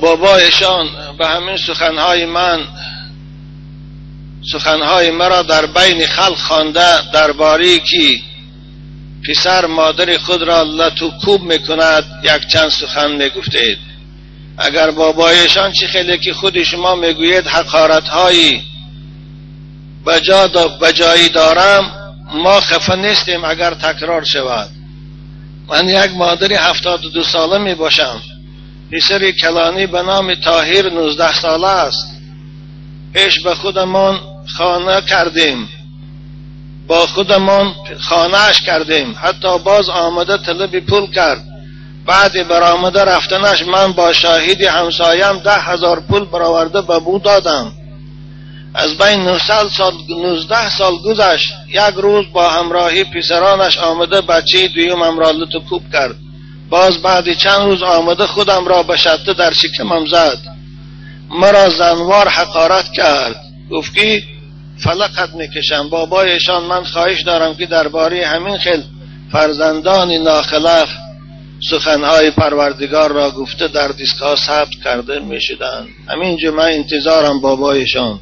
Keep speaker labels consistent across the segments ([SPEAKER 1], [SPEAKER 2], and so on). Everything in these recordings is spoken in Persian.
[SPEAKER 1] بابایشان به همین سخنهای مرا در بین خلق خوانده درباره که پسر مادر خود را لطوکوب میکند یک چند سخن میگفتید. اگر بابایشان چه خیلی که خود شما میگویید حقارتهایی بجایی دارم، ما خفه نیستیم اگر تکرار شود. من یک مادر 72 ساله می باشم. پسر کلانی به نام طاهر 19 ساله است. پیش به خودمان خانه کردیم، با خودمان خانهش کردیم، حتی باز آمده طلب پول کرد. بعد برآمده رفتنش من با شاهد همسایم 10,000 پول برآورده به بو دادم. از بین 19 سال گذشت. یک روز با همراهی پسرانش آمده بچه دویمم را لطوکوب کرد. باز بعد چند روز آمده خودم را به شدت در شکمم زد، مرا زنوار حقارت کرد. گفت که فلقت میکشم. بابایشان من خواهش دارم که درباره همین خیل فرزندان ناخلف سخنهای پروردگار را گفته در دیسک‌ها ثبت کرده میشدند. همین جمعه انتظارم بابایشان.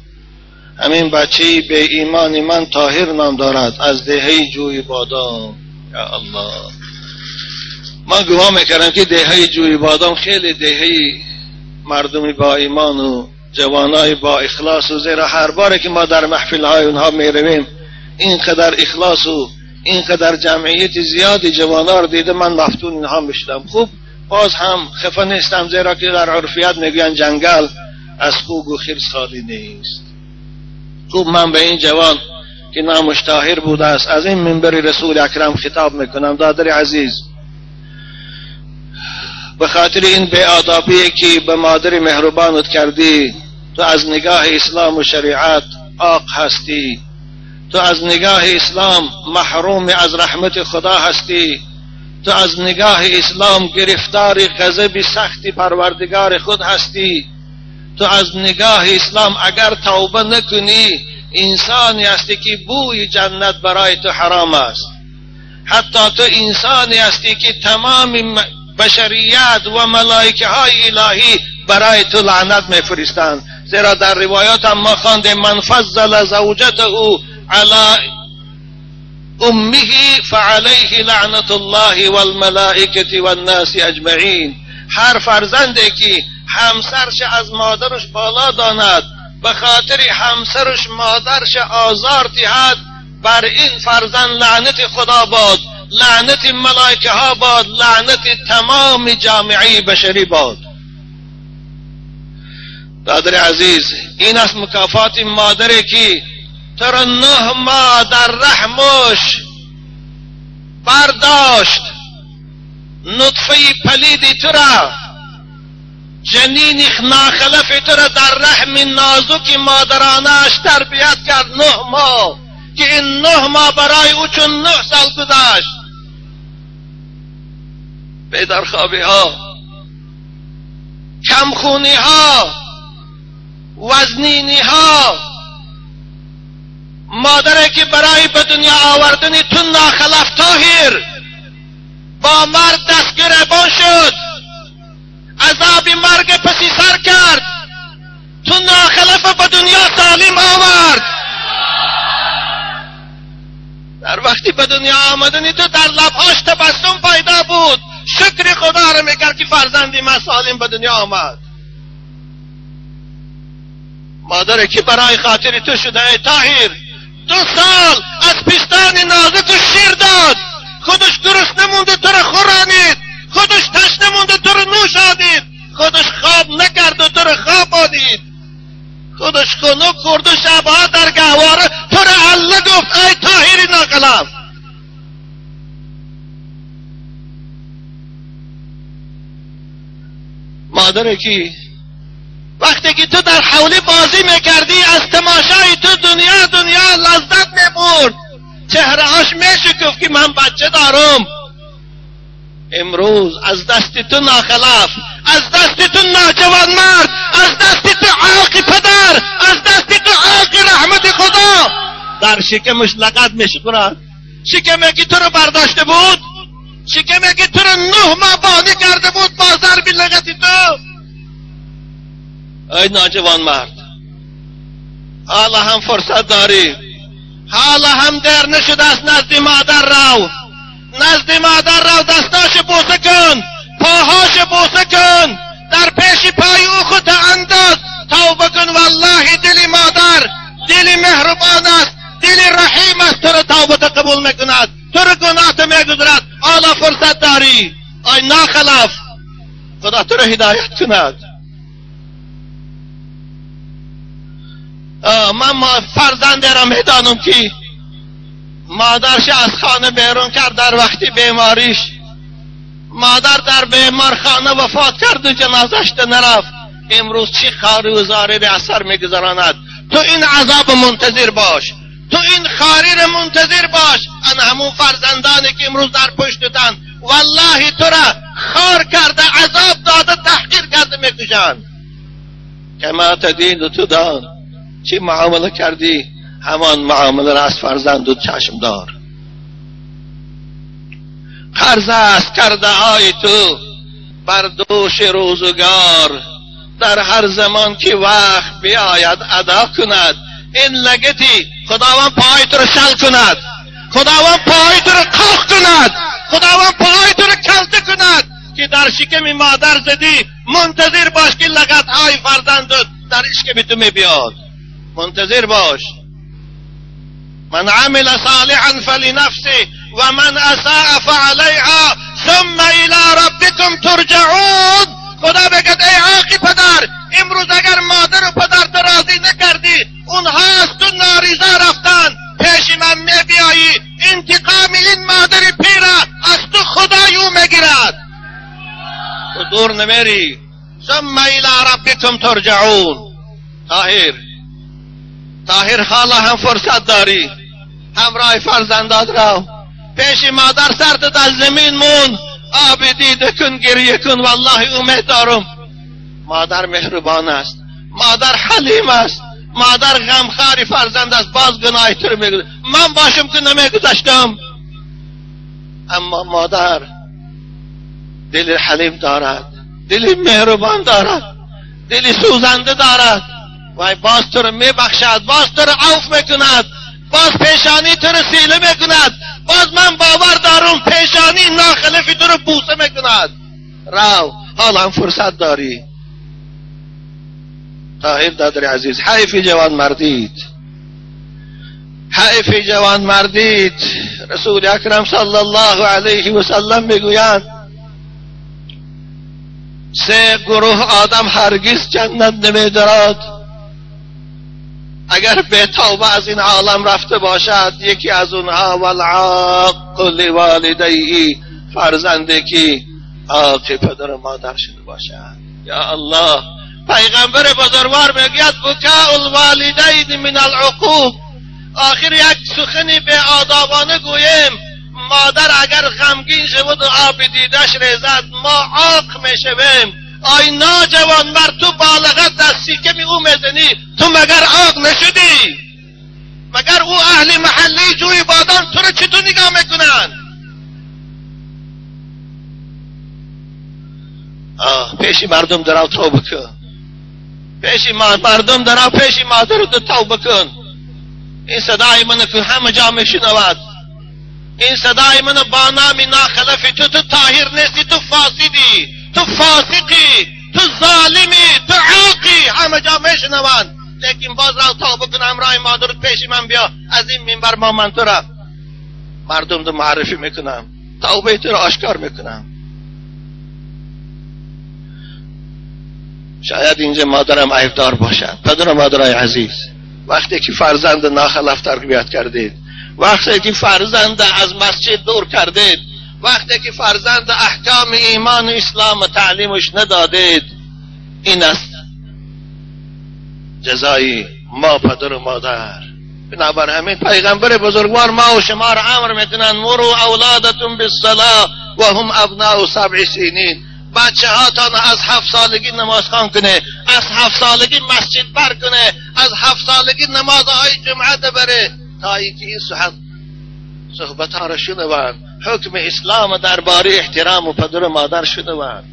[SPEAKER 1] همین بچه به ایمان من طاهر نام دارد، از دهه جوی بادام. یا الله، من گمان میکردم که دهه جوی بادام خیلی دهه مردمی با ایمان و جوانای با اخلاص و زیرا هر باره که ما در محفل های اونها میرویم اینقدر اخلاص و اینقدر جمعیت زیادی جوانا رو دیده من مفتون اینها میشدم. خوب باز هم خفه نیستم، زیرا که در عرفیت میگوین جنگل از خوب و خرس خالی نیست. خوب من به این جوان که نامش طاهر بوده است از این منبر رسول اکرم خطاب میکنم. دادر عزیز، به خاطر این بی‌آدابی که به مادر مهربانت کردی، تو از نگاه اسلام و شریعت عاق هستی. تو از نگاه اسلام محروم از رحمت خدا هستی. تو از نگاه اسلام گرفتار غضب سخت پروردگار خود هستی. تو از نگاه اسلام اگر توبه نکنی انسانی هستی که بوی جنت برای تو حرام است. حتی تو انسانی هستی که تمام بشریت و ملائکه های الهی برای تو لعنت میفرستند. زیرا در روایات هم ما خواندیم من فضل زوجته علی امه فعلیه لعنت الله والملائکه والناس اجمعین. هر فرزندی که همسرش از مادرش بالا داند، به خاطر همسرش مادرش آزار دهد، بر این فرزند لعنت خدا باد، لعنت ملائکه ها باد، لعنت تمام جامعه بشری باد. برادر عزیز، این است مکافات مادری که تر 9 ماه در رحمش برداشت، نطفه پلیدی ترا، جنین ناخلف ترا در رحم نازک مادرانش تربیت کرد 9 ماه، که این 9 ماه برای او چون 9 سال گذشت. بیدارخوابی ها، کمخونی ها، وزنینی ها، مادری که برای به دنیا آوردن تو ناخلف طاهر با مرد دست گریبان شد، عذاب مرگ پسی سر کرد، تو ناخلف به دنیا سالم آورد. در وقتی به دنیا آمدنی تو در لبهاش تبسم پیدا بود، شکر خدا رو میکرد که فرزندی من سالم به دنیا آمد. مادری که برای خاطر تو شده ای طاهر 2 سال از پیستان نازک تو شیر داد، خودش درست نمونده تو رو خورانید، خودش تشنه مونده تو رو نوشادید، خودش خواب نکرد و تو رو خواب آدید، خودش خنک کرد و شبها در گهواره تو رو الله گفت ای طاهری ناخلف. مادری که وقتی که تو در حولی بازی میکردی از تماشای تو دنیا لذت میبرد، چهره هاش میشکفت که من بچه دارم. امروز از دست تو ناخلف، از دست تو ناجوان مرد، از دست تو عاق پدر، از دست تو عاق رحمت خدا در شکمش لغت میشکنند. شکمی که تو رو برداشته بود، شکمی که تو رو 9 ماه بانی کرده بود با ضرب لغت تو، ای ناجوان مرد، حالا هم فرصت داری، حالا هم در نشده است. نزد مادر رو، نزد مادر رو، دستاش بوسه کن، پاهاش بوسه کن، در پیش پای او خود انداز، توبه کن. والله دل مادر دل مهربان است، دل رحیم است، تو را توبه قبول میکند، تو را گناه میگذرد. حالا فرصت داری، ای ناخلف، خدا تو را هدایت کند. من فرزند را میدانم که مادرش از خانه بیرون کرد در وقتی بیماریش. مادر در بیمارخانه وفات کرد و جنازش نرفت. امروز چی خاری و زاری به اثر میگذراند. تو این عذاب منتظر باش، تو این خاری را منتظر باش. ان همون فرزندانی که امروز در پشتتن والله تو را خار کرده، عذاب داده، تحقیر کرده میکشند. کما تدین و تدان، چی معامله کردی همان معامله را از فرزندت چشم دار. قرض است کرده های تو بر دوش روزگار، در هر زمان که وقت بیاید ادا کند. این لگتی خداوند پای تو را شل کند، خداوند پای تو را قاق کند، خداوند پای تو را کلته کند که در شکم مادر زدی. منتظر باش که لگت های فرزندت در شکم تو می بیاد. منتظر باش. من عمل صالحا فلنفسه و من اساء فعلیها ثم الى ربکم ترجعون. خدا بگد ای عاقی پدر، امروز اگر مادر و پدر راضی نکردی، اونها از تو ناریزه رفتن، پیش من می بیایی، انتقام این مادر پیره از تو خدای او میگیرد. تو دور نمیری. ثم الى ربکم ترجعون. طاهر حالا هم فرصت داری، همراه فرزندات رو پیش مادر سرت از زمین مون، آب دیده کن، گریه کن. والله امید دارم مادر مهربان است، مادر حلیم است، مادر غمخوار فرزند است. باز گناه تو رو میگذاشت، من باشم که نمیگذاشتم. اما مادر دل حلیم دارد، دل مهربان دارد، دل سوزنده دارد. وای باز تو رو میبخشد، باز تو رو عفو میکند، باز پیشانی تو رو سیله میکند. باز من باور دارم پیشانی ناخلفی تو رو بوسه میکند. راو حالا هم فرصت داری. طاهر دادر عزیز، حیفی جوان مردید، حیفی جوان مردید. رسول اکرم صلی الله علیه و سلم میگویند 3 گروه آدم هرگز جنت نمیدرد اگر به توبه از این عالم رفته باشد. یکی از اونها والعاق لوالدیه، فرزندی که عاق پدر و مادر شده باشد. یا الله، پیغمبر بزرگوار میگوید بکاء الوالدین من العقوق. آخر یک سخنی به آدابانه گویم، مادر اگر غمگین شود و آب دیدش ریزد، ما عاق میشویم. آی ناجوان مرد، تو بالغت دستی که می او میزنی، تو مگر عاق نشدی؟ مگر او اهل محلی جوی بادان تو رو چطور نگاه میکنن؟ پیش مردم درو توبه کن، پیش مردم درو پیش مادر تو توبه کن. این صدای من که همه جا میشنود، این صدای من با نام ناخلفی. تو طاهر نیستی، تو فاسدی، تو فاسقی، تو ظالمی، تو عاقی، همه جا میشنوند. لیکن باز رو توبه کن، همراه مادرت پیش من بیا، از این منبر من تو را مردم تو معرفی میکنم، توبه تو را آشکار میکنم. شاید اینجا مادرم عیبدار باشد. پدر و مادرای عزیز، وقتی که فرزند ناخلف تربیت کردید، وقتی که فرزند از مسجد دور کردید، وقتی که فرزند احکام ایمان و اسلام و تعلیمش ندادید، این است جزای ما پدر و مادر. بنابر همین پیغمبر بزرگوار ما و شما را امر میکنن مروا اولادتون بالصلاة و هم ابناء 7 سنین. بچه هاتان از 7 سالگی نماز خوان کنه، از 7 سالگی مسجد بر کنه، از 7 سالگی نمازهای جمعه بره، تا اینکه این صحبت ها را شنوند، حکم اسلام درباره احترام و پدر و مادر شنوند.